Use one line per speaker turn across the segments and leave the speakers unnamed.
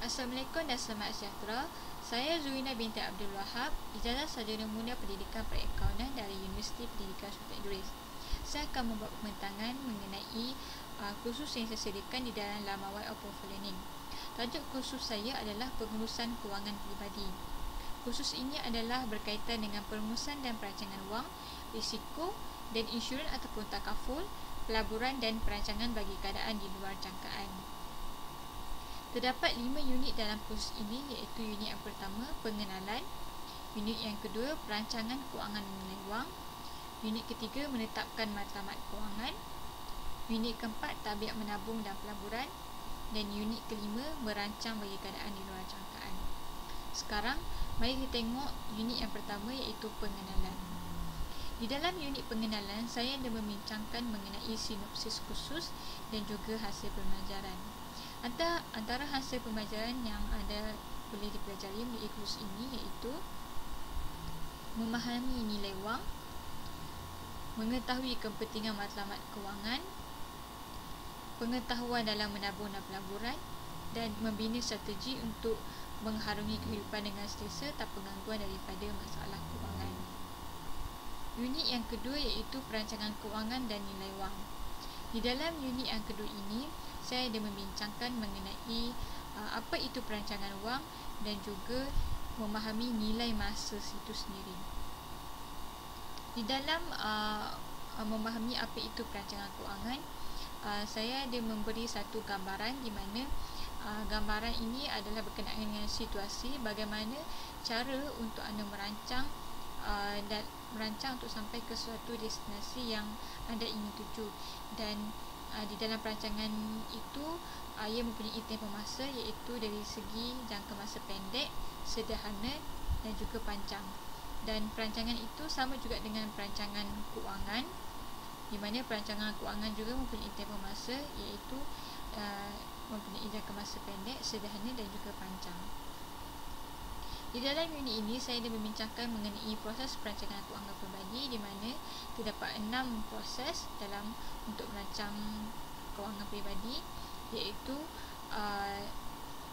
Assalamualaikum dan selamat sejahtera. Saya Zuina binti Abdul Wahab, ijazah sarjana muda pendidikan perakaunan dari Universiti Pendidikan Sultan Idris. Saya akan membuat pembincangan mengenai kursus yang saya sediakan di dalam laman web Open for Learning. Tajuk kursus saya adalah pengurusan kewangan peribadi. Kursus ini adalah berkaitan dengan perumusan dan perancangan wang, risiko dan insurans ataupun takaful, pelaburan dan perancangan bagi keadaan di luar jangkaan. Terdapat 5 unit dalam kursus ini, iaitu unit yang pertama, pengenalan, unit yang kedua, perancangan kewangan nilai wang, unit ketiga, menetapkan matlamat kewangan, unit keempat, tabiat menabung dan pelaburan, dan unit kelima, merancang bagi keadaan di luar jangkaan. Sekarang, mari kita tengok unit yang pertama, iaitu pengenalan. Di dalam unit pengenalan, saya ada membincangkan mengenai sinopsis kursus dan juga hasil pembelajaran. Antara hasil pembelajaran yang ada boleh dipelajari di kursus ini iaitu memahami nilai wang, mengetahui kepentingan matlamat kewangan, pengetahuan dalam menabung dan pelaburan, dan membina strategi untuk mengharungi kehidupan dengan selesa tanpa gangguan daripada masalah kewangan. Unit yang kedua iaitu perancangan kewangan dan nilai wang. Di dalam unit yang kedua ini, saya ada membincangkan mengenai apa itu perancangan wang dan juga memahami nilai masa itu sendiri. Di dalam memahami apa itu perancangan kewangan, saya ada memberi satu gambaran di mana gambaran ini adalah berkenaan dengan situasi bagaimana cara untuk anda merancang dan merancang untuk sampai ke suatu destinasi yang anda ingin tuju. Dan di dalam perancangan itu ia mempunyai tempoh masa, iaitu dari segi jangka masa pendek, sederhana dan juga panjang. Dan perancangan itu sama juga dengan perancangan kewangan, di mana perancangan kewangan juga mempunyai tempoh masa, iaitu mempunyai jangka masa pendek, sederhana dan juga panjang. Di dalam unit ini, saya ada membincangkan mengenai proses perancangan kewangan peribadi, di mana terdapat 6 proses dalam untuk merancang kewangan peribadi, iaitu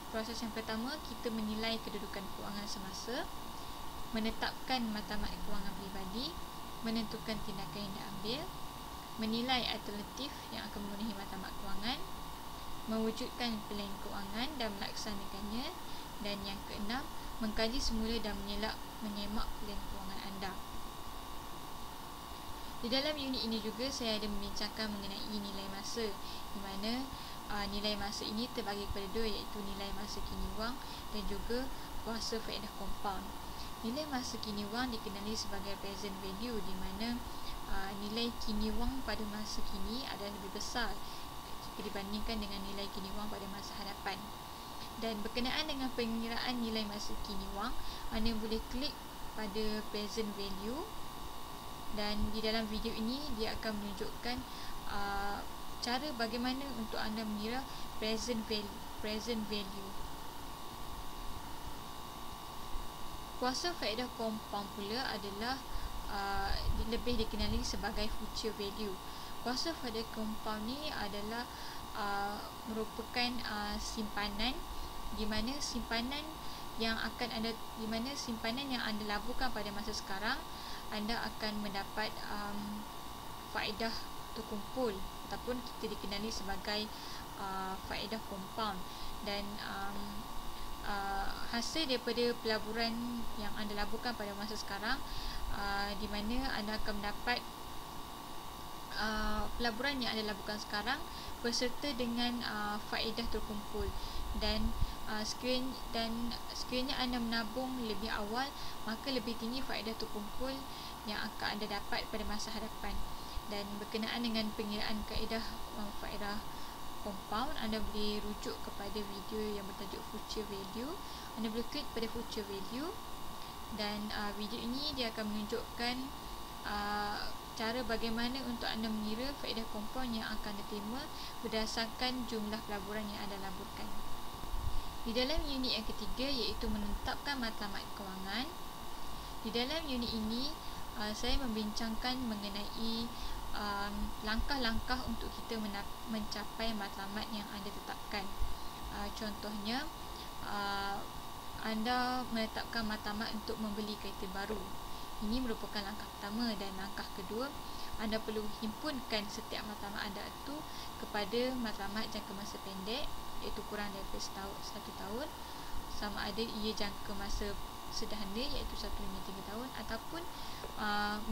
proses yang pertama, kita menilai kedudukan kewangan semasa, menetapkan matlamat kewangan peribadi, menentukan tindakan yang diambil, menilai alternatif yang akan memenuhi matlamat kewangan, mewujudkan pilihan kewangan dan melaksanakannya, dan yang keenam, mengkaji semula dan menyemak pilihan kewangan anda. Di dalam unit ini juga saya ada membincangkan mengenai nilai masa, di mana nilai masa ini terbagi kepada dua, iaitu nilai masa kini wang dan juga kuasa faedah compound. Nilai masa kini wang dikenali sebagai present value, di mana nilai kini wang pada masa kini adalah lebih besar jika dibandingkan dengan nilai kini wang pada masa hadapan. Dan berkenaan dengan pengiraan nilai masa kini wang, anda boleh klik pada present value, dan di dalam video ini dia akan menunjukkan cara bagaimana untuk anda mengira present value. Kuasa faedah compound pula adalah lebih dikenali sebagai future value. Kuasa faedah compound ni adalah merupakan simpanan, di mana simpanan yang anda laburkan pada masa sekarang, anda akan mendapat faedah terkumpul ataupun kita dikenali sebagai faedah compound. Dan hasil daripada pelaburan yang anda laburkan pada masa sekarang, di mana anda akan mendapat pelaburan yang anda laburkan sekarang berserta dengan faedah terkumpul. Dan sekiranya anda menabung lebih awal, maka lebih tinggi faedah terkumpul yang akan anda dapat pada masa hadapan. Dan berkenaan dengan pengiraan kaedah faedah compound, anda boleh rujuk kepada video yang bertajuk future value. Anda boleh klik pada future value, dan video ini dia akan menunjukkan cara bagaimana untuk anda mengira faedah compound yang akan diterima berdasarkan jumlah pelaburan yang anda laburkan. Di dalam unit yang ketiga, iaitu menetapkan matlamat kewangan. Di dalam unit ini, saya membincangkan mengenai langkah-langkah untuk kita mencapai matlamat yang anda tetapkan. Contohnya, anda menetapkan matlamat untuk membeli kereta baru. Ini merupakan langkah pertama, dan langkah kedua, anda perlu himpunkan setiap matlamat anda itu kepada matlamat jangka masa pendek, iaitu kurang daripada 1 tahun, sama ada ia jangka masa sederhana iaitu 1 hingga 3 tahun, ataupun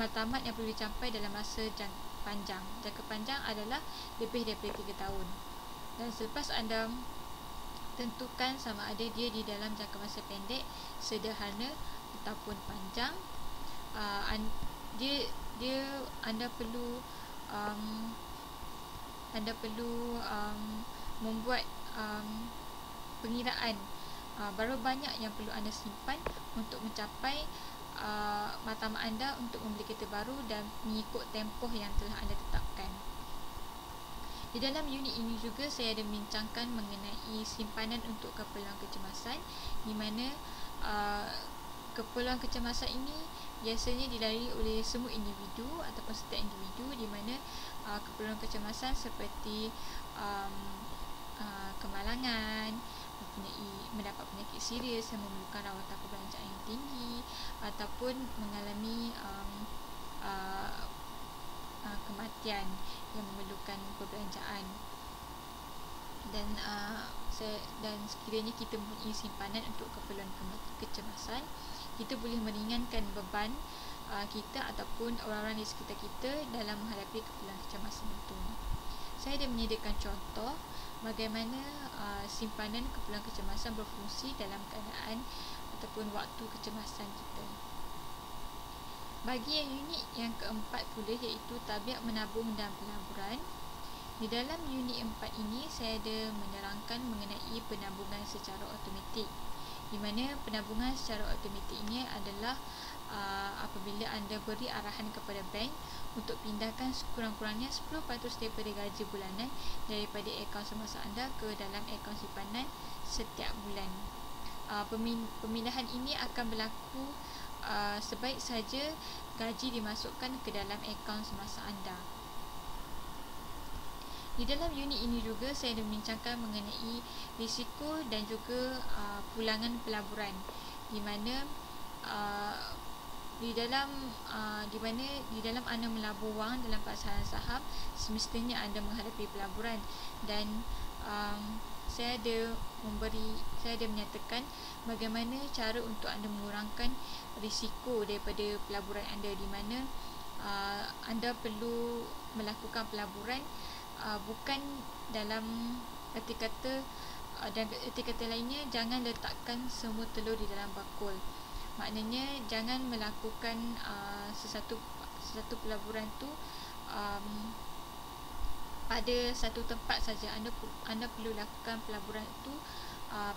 matlamat yang perlu dicapai dalam masa jangka panjang. Jangka panjang adalah lebih daripada 3 tahun. Dan selepas anda tentukan sama ada dia di dalam jangka masa pendek, sederhana ataupun panjang, anda perlu membuat pengiraan berapa banyak yang perlu anda simpan untuk mencapai matlamat anda untuk membeli kereta baru dan mengikut tempoh yang telah anda tetapkan. Di dalam unit ini juga saya ada membincangkan mengenai simpanan untuk keperluan kecemasan, di mana keperluan kecemasan ini biasanya dilalui oleh semua individu ataupun setiap individu, di mana keperluan kecemasan seperti kemalangan, mendapat penyakit serius yang memerlukan rawatan perbelanjaan yang tinggi, ataupun mengalami kematian yang memerlukan perbelanjaan. Dan sekiranya kita mempunyai simpanan untuk keperluan kecemasan, kita boleh meringankan beban kita ataupun orang-orang di sekitar kita dalam menghadapi keperluan kecemasan itu. Saya ada menyediakan contoh bagaimana simpanan keperluan kecemasan berfungsi dalam keadaan ataupun waktu kecemasan kita. Bagi yang unit yang keempat pula, iaitu tabiat menabung dan pelaburan. Di dalam unit 4 ini saya ada menerangkan mengenai penabungan secara automatik, di mana penabungan secara automatik ini adalah apabila anda beri arahan kepada bank untuk pindahkan sekurang-kurangnya 10% daripada gaji bulanan daripada akaun semasa anda ke dalam akaun simpanan setiap bulan. Pemindahan ini akan berlaku sebaik saja gaji dimasukkan ke dalam akaun semasa anda. Di dalam unit ini juga saya ada membincangkan mengenai risiko dan juga pulangan pelaburan, di mana di dalam anda melabur wang dalam pasaran saham, semestinya anda menghadapi pelaburan, dan saya ada menyatakan bagaimana cara untuk anda mengurangkan risiko daripada pelaburan anda, di mana anda perlu melakukan pelaburan bukan dalam erti kata, dan erti kata lainnya, jangan letakkan semua telur di dalam bakul. Maknanya jangan melakukan sesuatu pelaburan tu pada satu tempat saja. Anda perlu lakukan pelaburan itu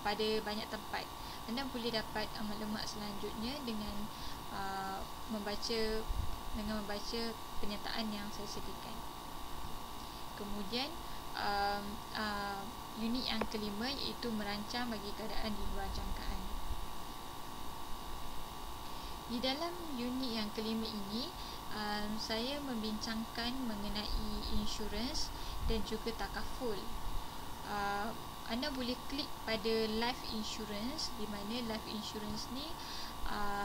pada banyak tempat. Anda boleh dapat maklumat selanjutnya dengan membaca pernyataan yang saya sediakan. Kemudian unit yang kelima, iaitu merancang bagi keadaan di luar jangkaan. Di dalam unit yang kelima ini, saya membincangkan mengenai insurans dan juga takaful. Anda boleh klik pada life insurance, di mana life insurance ni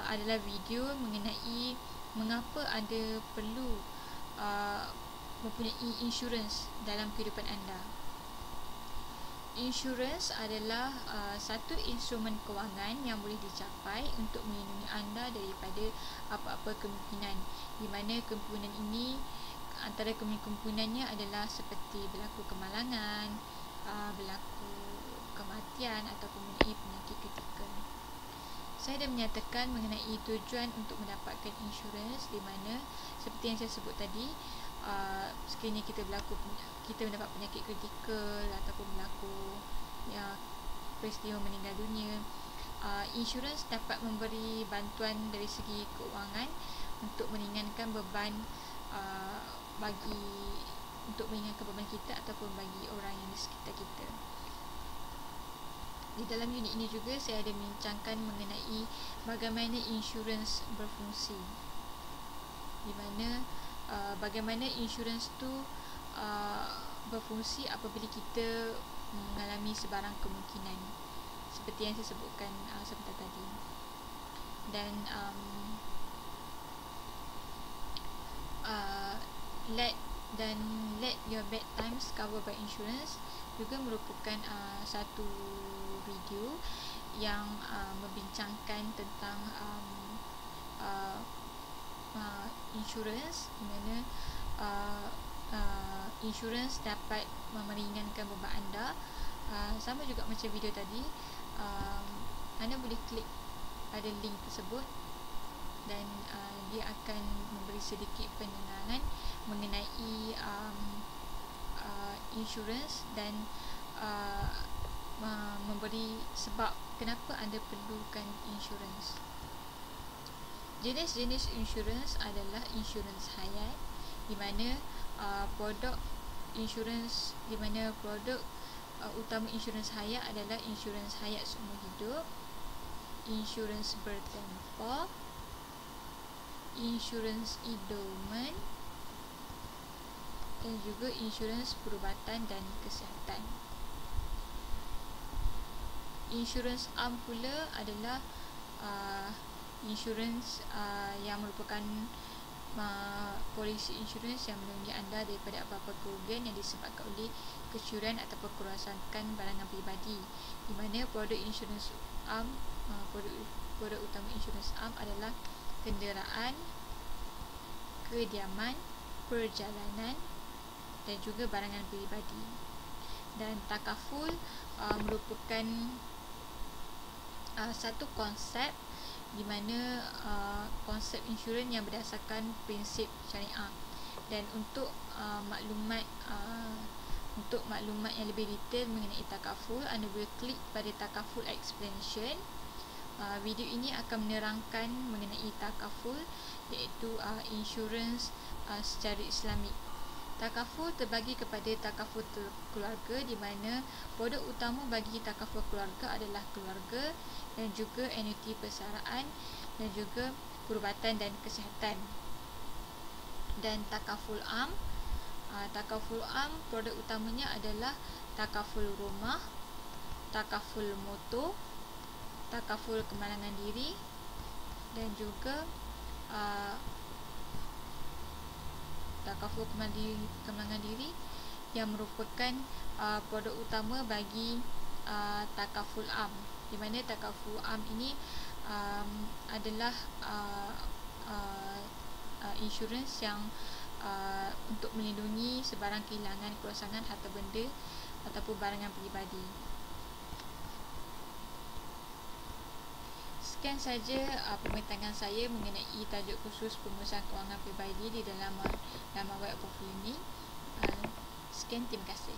adalah video mengenai mengapa anda perlu mempunyai insurans dalam kehidupan anda. Insurans adalah satu instrumen kewangan yang boleh dicapai untuk melindungi anda daripada apa-apa kemungkinan, di mana kemungkinan ini, antara kemungkinannya adalah seperti berlaku kemalangan, berlaku kematian ataupun mempunyai penyakit kritikal. Saya dah menyatakan mengenai tujuan untuk mendapatkan insurans, di mana seperti yang saya sebut tadi, sekiranya kita mendapat penyakit kritikal ataupun berlaku peristiwa meninggal dunia, insurans dapat memberi bantuan dari segi keuangan untuk meringankan beban kita ataupun bagi orang yang di sekitar kita. Di dalam unit ini juga saya ada membincangkan mengenai bagaimana insurans berfungsi, di mana bagaimana insurans tu berfungsi apabila kita mengalami sebarang kemungkinan. Seperti seperti yang saya sebutkan sebentar tadi. Dan let your bad times covered by insurance juga merupakan satu video yang membincangkan tentang insurance, di mana insurance dapat meringankan beban anda. Sama juga macam video tadi, anda boleh klik pada link tersebut dan dia akan memberi sedikit penerangan mengenai insurance dan memberi sebab kenapa anda perlukan insurance. Jenis-jenis insurance adalah insurans hayat, di mana produk insurans, di mana produk utama insurans hayat adalah insurans hayat seumur hidup, insurans bertempa, insurans endowment, dan juga insurans perubatan dan kesihatan. Insurans am pula adalah insurans yang merupakan polisi insurans yang melindungi anda daripada apa-apa kerugian yang disebabkan oleh kecurian ataupun kerosakan barangan peribadi, di mana produk insurans am, produk utama insurans am adalah kenderaan, kediaman, perjalanan dan juga barangan peribadi. Dan takaful merupakan satu konsep di mana konsep insurans yang berdasarkan prinsip syariah. Dan untuk maklumat yang lebih detail mengenai takaful, anda boleh klik pada takaful explanation. Video ini akan menerangkan mengenai takaful, iaitu insurans secara Islamik. Takaful terbagi kepada takaful keluarga, di mana produk utama bagi takaful keluarga adalah keluarga dan juga annuiti persaraan dan juga perubatan dan kesihatan. Dan takaful am, produk utamanya adalah takaful rumah, takaful motor, takaful kemalangan diri dan juga takaful kemalangan diri yang merupakan produk utama bagi takaful am, di mana takaful am ini adalah insurans yang untuk melindungi sebarang kehilangan, kerosakan harta benda ataupun barangan peribadi. Sekian saja pembincangan saya mengenai tajuk khusus pengurusan kewangan peribadi di dalam laman web portfolio ini. Sekian, terima kasih.